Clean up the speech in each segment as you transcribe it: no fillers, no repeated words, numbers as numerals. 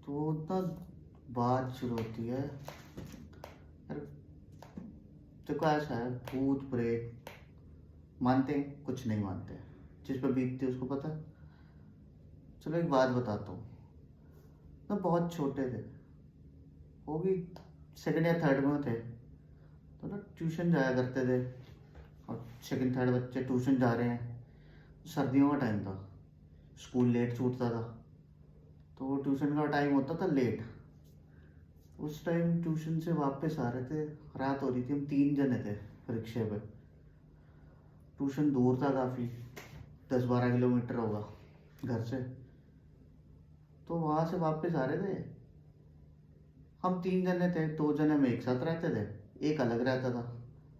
तो ना बात शुरू होती है यार। देखो ऐसा है, भूत प्रेत मानते हैं, कुछ नहीं मानते हैं। जिस पर बीतती है उसको पता है। चलो एक बात बताता हूँ। ना बहुत छोटे थे, वो भी सेकंड या थर्ड में थे, तो ना ट्यूशन जाया करते थे। और सेकंड थर्ड बच्चे ट्यूशन जा रहे हैं, सर्दियों का टाइम था, स्कूल लेट छूटता था, तो ट्यूशन का टाइम होता था लेट। उस टाइम ट्यूशन से वापस आ रहे थे, रात हो रही थी, हम 3 जने थे रिक्शे पे। ट्यूशन दूर था काफ़ी, 10-12 किलोमीटर होगा घर से। तो वहाँ से वापस आ रहे थे, हम 3 जने थे, 2 जने हम एक साथ रहते थे, एक अलग रहता था।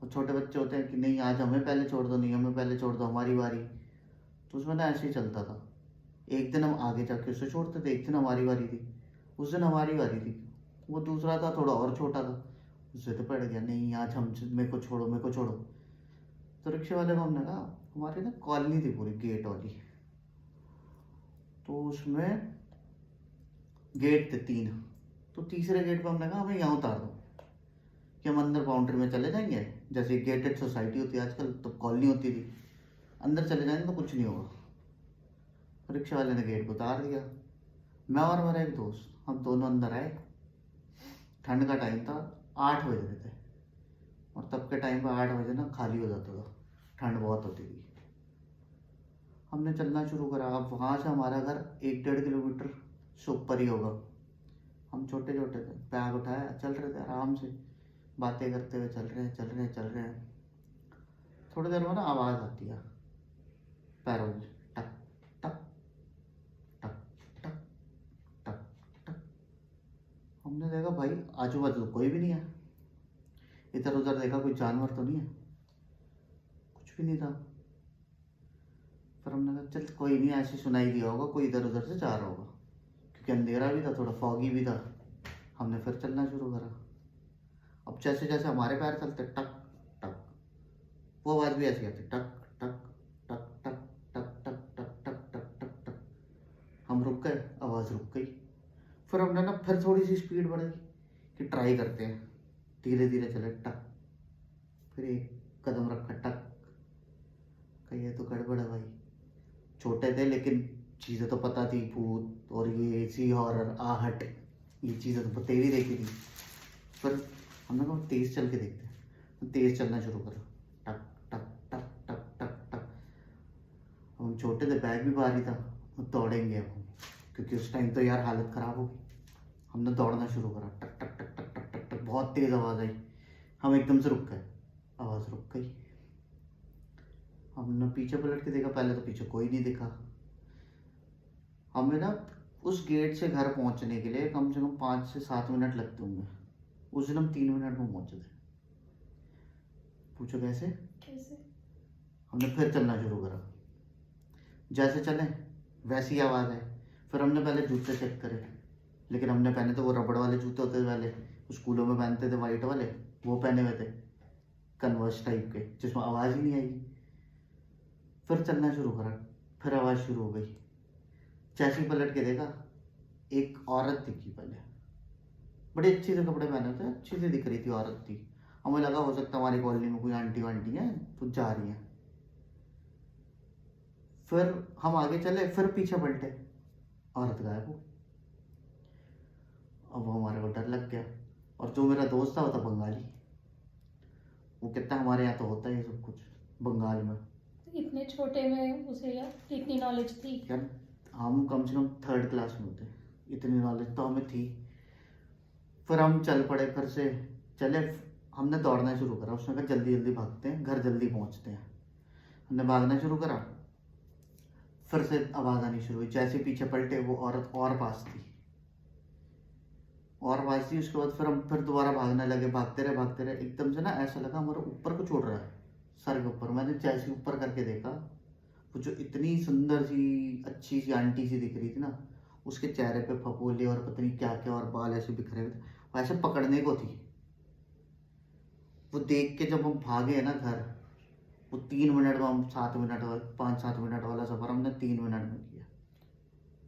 और छोटे बच्चे होते हैं कि नहीं आज हमें पहले छोड़ दो, नहीं हमें पहले छोड़ दो, हमारी बारी। तो उसमें ना ऐसे ही चलता था। एक दिन हम आगे जाके उसे छोड़ते थे, एक दिन हमारी बारी थी। उस दिन हमारी बारी थी, वो दूसरा था, थोड़ा और छोटा था, उससे तो पड़ गया नहीं आज हम, मेरे को छोड़ो मेरे को छोड़ो। तो रिक्शे वाले को हमने कहा, हमारी ना कॉलोनी थी पूरी गेट वाली, तो उसमें गेट थे 3। तो तीसरे गेट पर हमने कहा हमें यहाँ उतार दो, कि हम अंदर बाउंड्री में चले जाएंगे। जैसे गेटेड सोसाइटी होती है आजकल, तो कॉलोनी होती थी, अंदर चले जाएंगे तो कुछ नहीं होगा। रिक्शा वाले ने गेट को उतार दिया। मैं और मेरा एक दोस्त, हम दोनों अंदर आए। ठंड का टाइम था, 8 बज रहे थे, और तब के टाइम पर 8 बजे ना खाली हो जाता था, ठंड बहुत होती थी। हमने चलना शुरू करा। अब वहाँ से हमारा घर 1-1.5 किलोमीटर से ऊपर ही होगा। हम छोटे छोटे थे, बैग उठाया, चल रहे थे आराम से, बातें करते हुए चल रहे हैं चल रहे हैं चल रहे हैं। थोड़ी देर में ना आवाज़ आती है पैरों की, टक टक टक टक टक टक। हमने देखा भाई आजू बाजू कोई भी नहीं है, इधर उधर देखा कोई जानवर तो नहीं है, कुछ भी नहीं था। फिर हमने कहा चल कोई नहीं, ऐसे सुनाई दिया होगा, कोई इधर उधर से जा रहा होगा, क्योंकि अंधेरा भी था, थोड़ा फॉगी भी था। हमने फिर चलना शुरू करा। अब जैसे जैसे हमारे पैर चलते टक टक, वो आवाज़ भी ऐसी आती टक टक टक टक टक टक टक टक टक टक टक। हम रुक गए, आवाज़ रुक गई। फिर हमने ना फिर थोड़ी सी स्पीड बढ़ाई कि ट्राई करते हैं, धीरे धीरे चले टक। फिर एक कदम रखा टक, कही ये तो गड़बड़ है भाई। छोटे थे लेकिन चीज़ें तो पता थी, भूत और ये सी हॉरर आहट, ये चीज़ें तो पता ही देखी थी। पर हमने कहा तेज़ चल के देखते हैं, तो तेज़ चलना शुरू करा, टक टक टक टक टक टक। हम छोटे थे, बैग भी भारी था, दौड़ेंगे अब हम, क्योंकि उस टाइम तो यार हालत ख़राब हो गई। हमने दौड़ना शुरू करा, टक टक टक टक टक टक टक, बहुत तेज़ आवाज़ आई। हम एकदम से रुक गए, आवाज़ रुक गई। हमने पीछे पलट के देखा, पहले तो पीछे कोई नहीं दिखा। हमें ना उस गेट से घर पहुंचने के लिए कम से कम 5 से 7 मिनट लगते होंगे। उस दिन हम 3 मिनट में पहुंचे थे। पूछो कैसे? कैसे? हमने फिर चलना शुरू करा, जैसे चले वैसी ही आवाज़ है। फिर हमने पहले जूते चेक करे, लेकिन हमने पहने तो वो रबड़ वाले जूते होते थे पहले, स्कूलों में पहनते थे वाइट वाले, वो पहने हुए थे, कन्वर्स टाइप के, जिसमें आवाज़ ही नहीं आई। फिर चलना शुरू करा, फिर आवाज़ शुरू हो गई। जैसे ही पलट के देखा, एक औरत दिखी पहले, बड़े अच्छे से कपड़े पहने थे, अच्छी से दिख रही थी, औरत थी। हमें लगा हो सकता हमारी कॉलोनी में कोई आंटी वांटी है तो जा रही हैं। फिर हम आगे चले, फिर पीछे पलटे, औरत गायब हो। अब हमारे को डर लग गया। और जो मेरा दोस्त था वो था बंगाली, वो कहता हमारे यहाँ तो होता है ये सब कुछ बंगाल में। इतने छोटे में उसे इतनी नॉलेज थी? यार हम कम से कम थर्ड क्लास में होते, इतनी नॉलेज तो हमें थी। फिर हम चल पड़े, फिर से चले। हमने दौड़ना शुरू करा, उसने कहा जल्दी जल्दी भागते हैं, घर जल्दी पहुंचते हैं। हमने भागना शुरू करा, फिर से आवाज़ आनी शुरू हुई। जैसे पीछे पलटे, वो औरत और पास थी, और पास थी। उसके बाद फिर हम फिर दोबारा भागने लगे, भागते रहे भागते रहे। एकदम से ना ऐसा लगा हमारे ऊपर कुछ उड़ रहा है, सर के ऊपर। मैंने जैसे ऊपर करके देखा, वो जो इतनी सुंदर सी अच्छी सी आंटी सी दिख रही थी ना, उसके चेहरे पे फफोले और पता नहीं क्या क्या, और बाल ऐसे बिखरे हुए थे, वो ऐसे पकड़ने को थी। वो देख के जब हम भागे ना घर, वो 3 मिनट में, हम 7 मिनट, 5-7 मिनट वाला सफर हमने 3 मिनट में किया।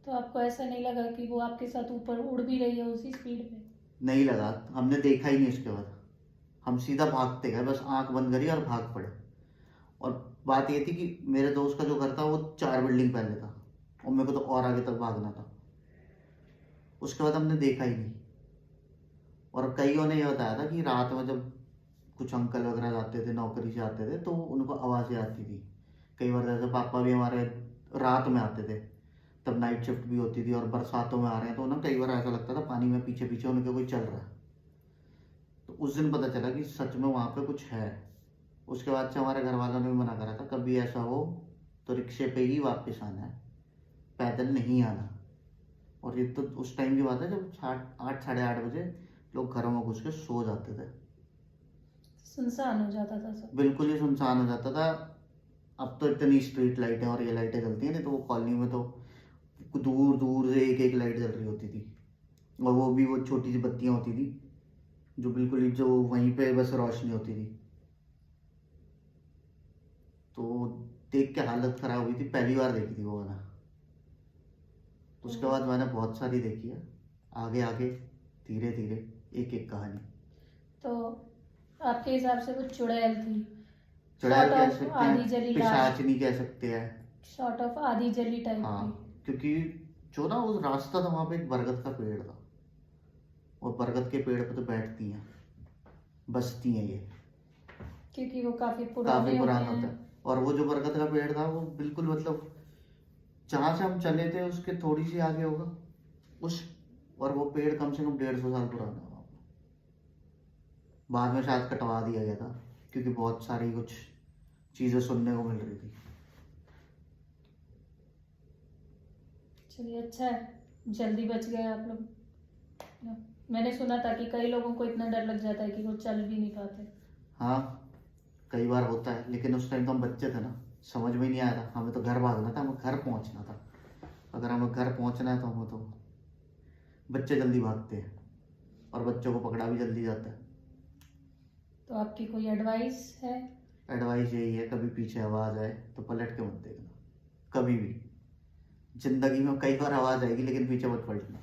तो आपको ऐसा नहीं लगा कि वो आपके साथ ऊपर उड़ भी रही है उसी स्पीड पे? नहीं लगा, हमने देखा ही नहीं उसके बाद। हम सीधा भागते गए, बस आंख बंद करी और भाग पड़े। और बात ये थी कि मेरे दोस्त का जो घर था वो 4 बिल्डिंग पहले था और मेरे को तो और आगे तक भागना था। उसके बाद हमने देखा ही नहीं। और कईयों ने ये बताया था कि रात में जब कुछ अंकल वगैरह जाते थे, नौकरी से आते थे, तो उनको आवाज़ें आती थी। कई बार जैसे पापा भी हमारे रात में आते थे, तब नाइट शिफ्ट भी होती थी और बरसातों में आ रहे हैं, तो ना कई बार ऐसा लगता था पानी में पीछे पीछे उनके कोई चल रहा है। तो उस दिन पता चला कि सच में वहाँ पे कुछ है। उसके बाद से हमारे घर वालों ने भी मना करा था, कभी ऐसा हो तो रिक्शे पे ही वापस आना है, पैदल नहीं आना। और ये तो उस टाइम की बात है जब 8 साढ़े 8 बजे लोग घरों में घुस के सो जाते थे। सुनसान हो जाता था सब? बिल्कुल ही सुनसान हो जाता था। अब तो इतनी स्ट्रीट लाइटें और ये लाइटें जलती हैं, नहीं तो वो कॉलोनी में तो दूर दूर से एक एक लाइट जल रही होती थी। और वो भी वो छोटी सी बत्तियां होती थी जो बिल्कुल ही जो वहीं पे बस रोशनी होती थी। तो देख के हालत खराब हुई थी, पहली बार देखी थी वो वाला। उसके बाद मैंने बहुत सारी देखी है, आगे आगे धीरे धीरे एक एक कहानी। तो आपके हिसाब से वो चुड़ैल थी? चुड़ैल Sort कह of सकते आधी हैं, जली लाश, पिशाचनी कह सकते हैं। शॉर्ट ऑफ आधी जली टाइप हाँ, की? क्योंकि जो ना वो रास्ता था वहाँ पे एक बरगद का पेड़ था, और बरगद के पेड़ पे तो बैठती हैं, बसती हैं ये, क्योंकि वो काफी काफी पुराने होते पुराना होता हैं। है। और वो जो बरगद का पेड़ था वो बिल्कुल मतलब जहाँ से हम चले थे उसके थोड़ी सी आगे होगा उस, और वो पेड़ कम से कम 150 साल पुराना है वहाँ पे। बाद में शायद कटवा दिया गया था क्योंकि बहुत सारी कुछ चीजें सुनने को मिल रही थी। चलिए, अच्छा है जल्दी बच गए आप लोग। मैंने सुना था कि कई लोगों को इतना डर लग जाता है कि वो चल भी नहीं पाते। हाँ, कई बार होता है, लेकिन उस टाइम तो हम बच्चे थे ना, समझ में नहीं आया था। हमें तो घर भागना था, हमें घर पहुंचना था। अगर हमें घर पहुंचना है तो हमें तो, बच्चे जल्दी भागते हैं और बच्चों को पकड़ा भी जल्दी जाता है। तो आपकी कोई एडवाइस है? एडवाइस यही है, कभी पीछे आवाज़ आए तो पलट के मत देखना, कभी भी। जिंदगी में कई बार आवाज़ आएगी लेकिन पीछे मत पलटना।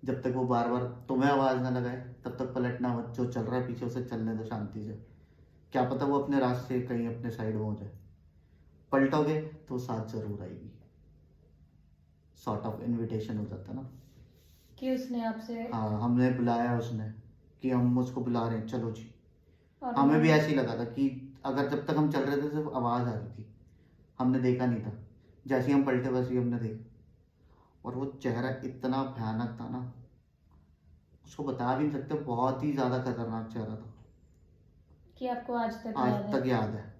जब तक वो बार बार तुम्हें आवाज़ ना लगाए तब तक पलटना मत। जो चल रहा है पीछे उसे चलने दो शांति से, क्या पता वो अपने रास्ते कहीं अपने साइड में हो जाए। पलटोगे तो साथ जरूर आएगी। सॉर्ट ऑफ इनविटेशन हो जाता ना कि उसने आपसे? हाँ, हमने बुलाया उसने कि हम उसको बुला रहे हैं, चलो जी। और हमें वो- भी ऐसे ही लगा था कि अगर जब तक हम चल रहे थे सिर्फ आवाज़ आ रही थी, हमने देखा नहीं था। जैसे ही हम पलटे वैसे ही हमने देखा, और वो चेहरा इतना भयानक था ना, उसको बता भी नहीं सकते, बहुत ही ज़्यादा खतरनाक चेहरा था। कि आपको आज तक आज याद तक है? याद है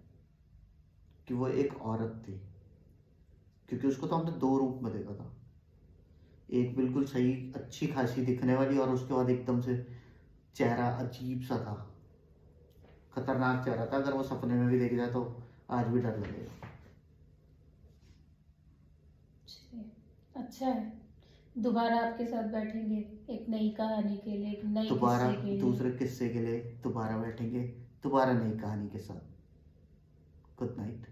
कि वो एक औरत थी, क्योंकि उसको तो हमने 2 रूप में देखा था। एक बिल्कुल सही अच्छी खासी दिखने वाली, और उसके बाद एकदम से चेहरा अजीब सा था, खतरनाक चेहरा था। अगर वो सपने में भी देख जाए तो आज भी डर लगेगा। चलिए, अच्छा है। दोबारा आपके साथ बैठेंगे एक नई कहानी के लिए, एक नई दोबारा किस्से के लिए। दूसरे किस्से के लिए दोबारा बैठेंगे, दोबारा नई कहानी के साथ। Good night.